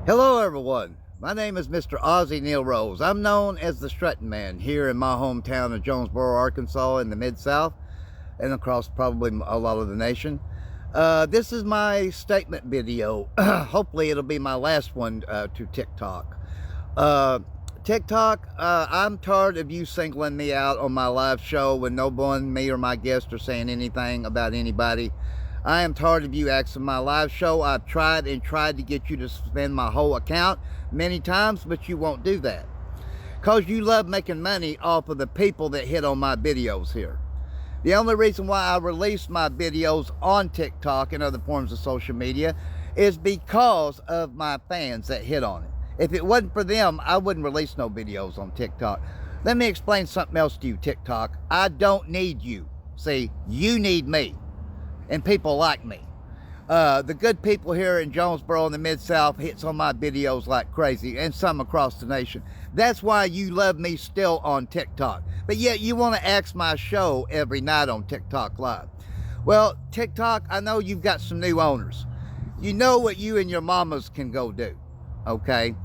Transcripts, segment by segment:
Hello everyone, my name is Mr. Ozzy Neil Rose. I'm known as the Strutting Man here in my hometown of Jonesboro, Arkansas in the Mid-South and across probably a lot of the nation. This is my statement video. Hopefully it'll be my last one to TikTok. TikTok, I'm tired of you singling me out on my live show when no one, me or my guest are saying anything about anybody. I am tired of you asking my live show. I've tried to get you to suspend my whole account many times, but you won't do that. Because you love making money off of the people that hit on my videos here. The only reason why I release my videos on TikTok and other forms of social media is because of my fans that hit on it. If it wasn't for them, I wouldn't release no videos on TikTok. Let me explain something else to you, TikTok. I don't need you. See, you need me. And people like me. The good people here in Jonesboro in the Mid-South hits on my videos like crazy, and some across the nation. That's why you love me still on TikTok. But yet you want to ask my show every night on TikTok Live. Well, TikTok, I know you've got some new owners. You know what you and your mamas can go do, okay?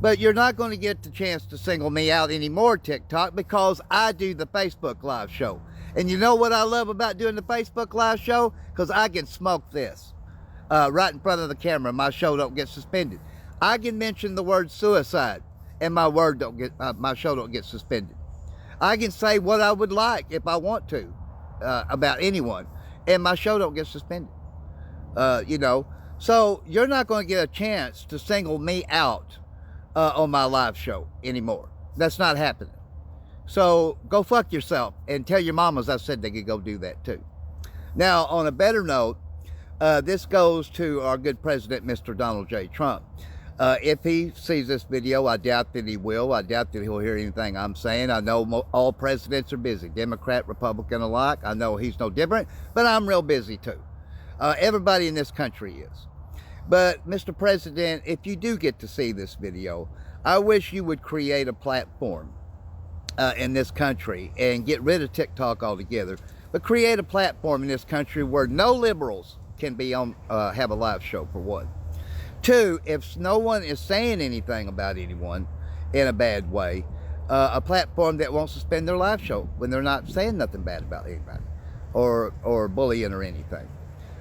But you're not going to get the chance to single me out anymore, TikTok, because I do the Facebook Live show. And you know what I love about doing the Facebook Live show? Because I can smoke this right in front of the camera. My show don't get suspended. I can mention the word suicide, and my show don't get suspended. I can say what I would like if I want to about anyone, and my show don't get suspended. You know, so you're not going to get a chance to single me out on my live show anymore. That's not happening. So go fuck yourself and tell your mamas I said they could go do that too. Now, on a better note, this goes to our good president, Mr. Donald J. Trump. If he sees this video, I doubt that he will. I doubt that he'll hear anything I'm saying. I know all presidents are busy, Democrat, Republican alike. I know he's no different, but I'm real busy too. Everybody in this country is. But, Mr. President, if you do get to see this video, I wish you would create a platform in this country and get rid of TikTok altogether, but create a platform in this country where no liberals can be on have a live show, for one. Two, if no one is saying anything about anyone in a bad way, a platform that won't suspend their live show when they're not saying nothing bad about anybody or bullying or anything.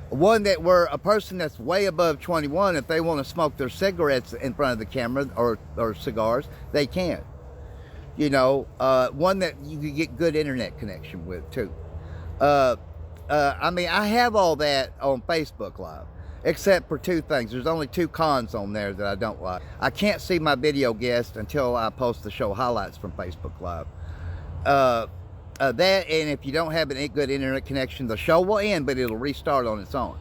One that where a person that's way above 21, if they want to smoke their cigarettes in front of the camera or cigars, they can. You know, one that you could get good internet connection with too. I mean, I have all that on Facebook Live, except for two things. There's only two cons on there that I don't like. I can't see my video guest until I post the show highlights from Facebook Live. That, and if you don't have a good internet connection, the show will end, but it'll restart on its own.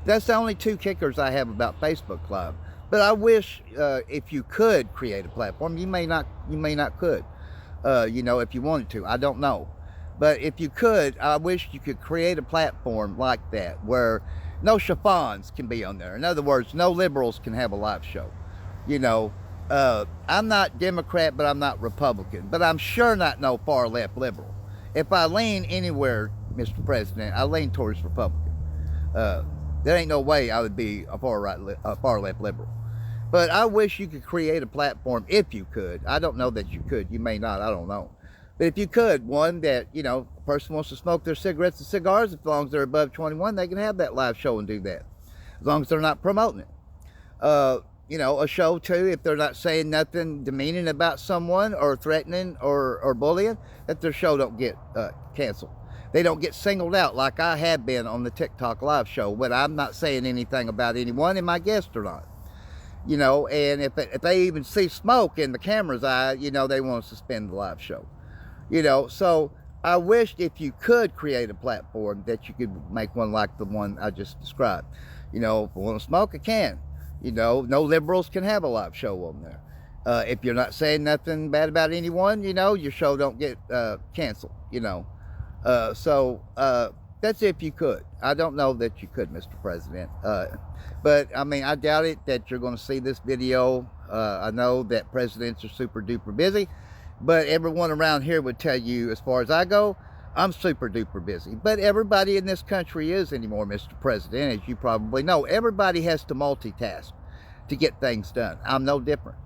That's the only two kickers I have about Facebook Live. But I wish if you could create a platform, you may not could, you know, if you wanted to, I don't know. But if you could, I wish you could create a platform like that where no chiffons can be on there. In other words, no liberals can have a live show. You know, I'm not Democrat, but I'm not Republican, but I'm sure not no far left liberal. If I lean anywhere, Mr. President, I lean towards Republican. There ain't no way I would be a far left liberal. But I wish you could create a platform, if you could. I don't know that you could. You may not. I don't know. But if you could, one that, you know, a person wants to smoke their cigarettes and cigars, as long as they're above 21, they can have that live show and do that. As long as they're not promoting it. You know, a show, too, if they're not saying nothing demeaning about someone or threatening or bullying, that their show don't get canceled. They don't get singled out like I have been on the TikTok live show when I'm not saying anything about anyone and my guests are not. You know, and if they even see smoke in the camera's eye, you know, they want to suspend the live show. You know, so I wished if you could create a platform that you could make one like the one I just described. You know, if I want to smoke, I can. You know, no liberals can have a live show on there. If you're not saying nothing bad about anyone, you know, your show don't get canceled, you know. So that's if you could. I don't know that you could, Mr. President. But, I mean, I doubt it that you're going to see this video. I know that presidents are super duper busy. But everyone around here would tell you, as far as I go, I'm super duper busy. But everybody in this country is anymore, Mr. President, as you probably know. Everybody has to multitask. to get things done. I'm no different,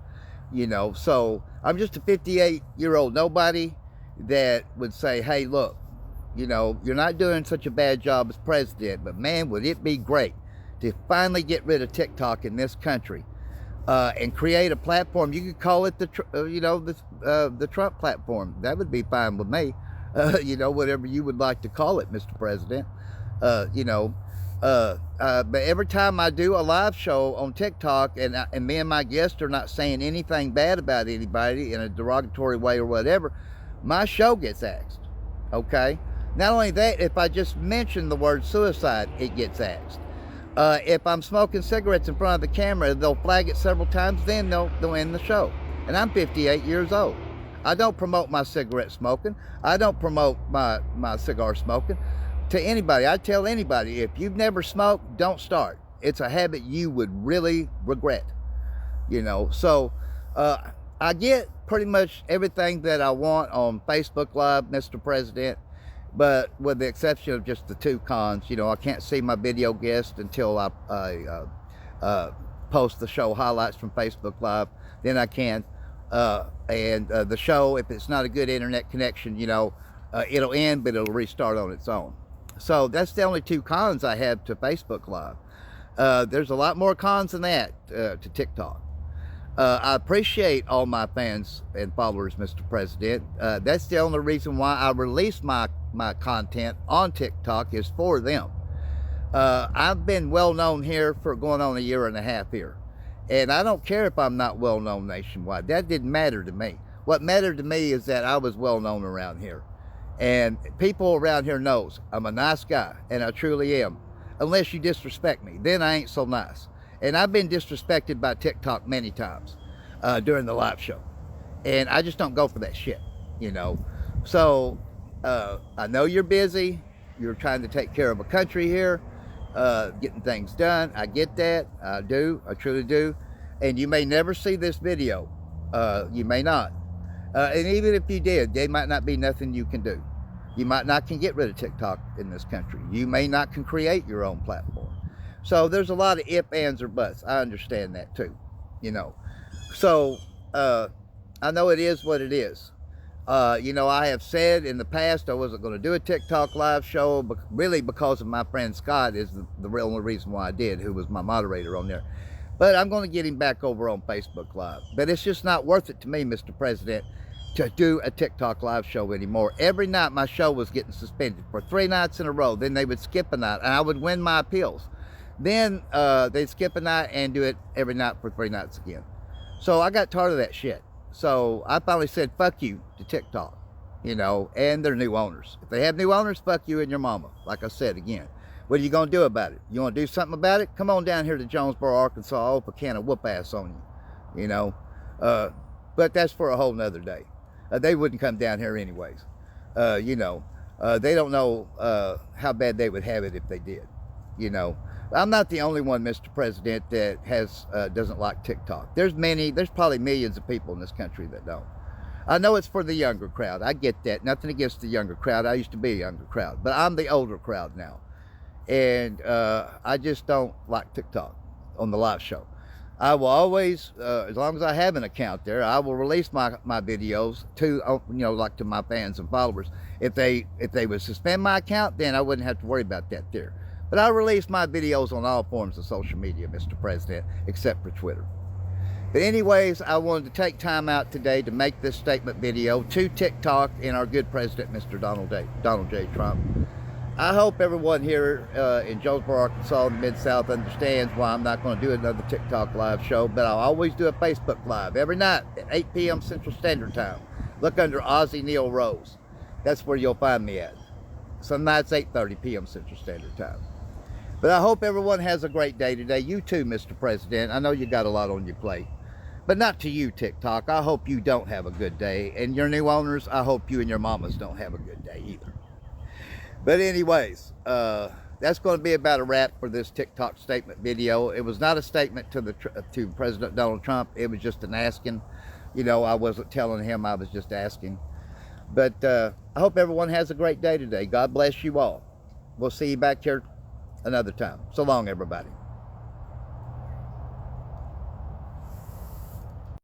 you know. So I'm just a 58-year-old nobody that would say, hey, look, you know, you're not doing such a bad job as president, but man, would it be great to finally get rid of TikTok in this country and create a platform. You could call it the Trump platform. That would be fine with me. You know, whatever you would like to call it, Mr. President. You know, but every time I do a live show on TikTok and me and my guests are not saying anything bad about anybody in a derogatory way or whatever, my show gets axed. Okay? Not only that, if I just mention the word suicide, it gets axed. If I'm smoking cigarettes in front of the camera, they'll flag it several times, then they'll end the show. And I'm 58 years old. I don't promote my cigarette smoking. I don't promote my cigar smoking to anybody. I tell anybody, if you've never smoked, don't start. It's a habit you would really regret, you know. So I get pretty much everything that I want on Facebook Live, Mr. President, but with the exception of just the two cons. You know, I can't see my video guest until I post the show highlights from Facebook Live. Then I can. And the show, if it's not a good internet connection, you know, it'll end, but it'll restart on its own. So that's the only two cons I have to Facebook Live. There's a lot more cons than that to TikTok. I appreciate all my fans and followers, Mr. President. That's the only reason why I release my content on TikTok is for them. I've been well known here for going on a year and a half here. And I don't care if I'm not well known nationwide. That didn't matter to me. What mattered to me is that I was well known around here. And people around here knows I'm a nice guy, and I truly am. Unless you disrespect me, then I ain't so nice. And I've been disrespected by TikTok many times during the live show. And I just don't go for that shit, you know. So I know you're busy. You're trying to take care of a country here, getting things done. I get that. I do. I truly do. And you may never see this video. You may not. And even if you did, there might not be nothing you can do. You might not can get rid of TikTok in this country. You may not can create your own platform. So there's a lot of ifs, ands, or buts. I understand that too, you know. So I know it is what it is. You know, I have said in the past I wasn't going to do a TikTok live show, but really because of my friend Scott is the real only reason why I did, who was my moderator on there. But I'm going to get him back over on Facebook Live. But it's just not worth it to me, Mr. President, to do a TikTok live show anymore. Every night my show was getting suspended for 3 nights in a row. Then they would skip a night and I would win my appeals. Then they'd skip a night and do it every night for 3 nights again. So I got tired of that shit. So I finally said, fuck you to TikTok, you know, and their new owners. If they have new owners, fuck you and your mama. Like I said again. What are you going to do about it? You want to do something about it? Come on down here to Jonesboro, Arkansas. I'll open a can of whoop ass on you, you know. But that's for a whole nother day. They wouldn't come down here anyways. You know, they don't know how bad they would have it if they did, you know. I'm not the only one, Mr. President, that doesn't like TikTok. There's probably millions of people in this country that don't. I know it's for the younger crowd. I get that. Nothing against the younger crowd. I used to be a younger crowd. But I'm the older crowd now. And I just don't like TikTok on the live show. I will always, as long as I have an account there, I will release my videos to, you know, like to my fans and followers. If they would suspend my account, then I wouldn't have to worry about that there. But I release my videos on all forms of social media, Mr. President, except for Twitter. But anyways, I wanted to take time out today to make this statement video to TikTok and our good president, Mr. Donald J. Trump. I hope everyone here in Jonesboro, Arkansas, and Mid-South understands why I'm not going to do another TikTok live show, but I'll always do a Facebook Live every night at 8 p.m. Central Standard Time. Look under Ozzy Neil Rose. That's where you'll find me at. Some nights 8:30 p.m. Central Standard Time. But I hope everyone has a great day today. You too, Mr. President. I know you got a lot on your plate. But not to you, TikTok. I hope you don't have a good day. And your new owners, I hope you and your mamas don't have a good day either. But anyways, that's going to be about a wrap for this TikTok statement video. It was not a statement to President Donald Trump. It was just an asking. You know, I wasn't telling him, I was just asking. But I hope everyone has a great day today. God bless you all. We'll see you back here another time. So long, everybody.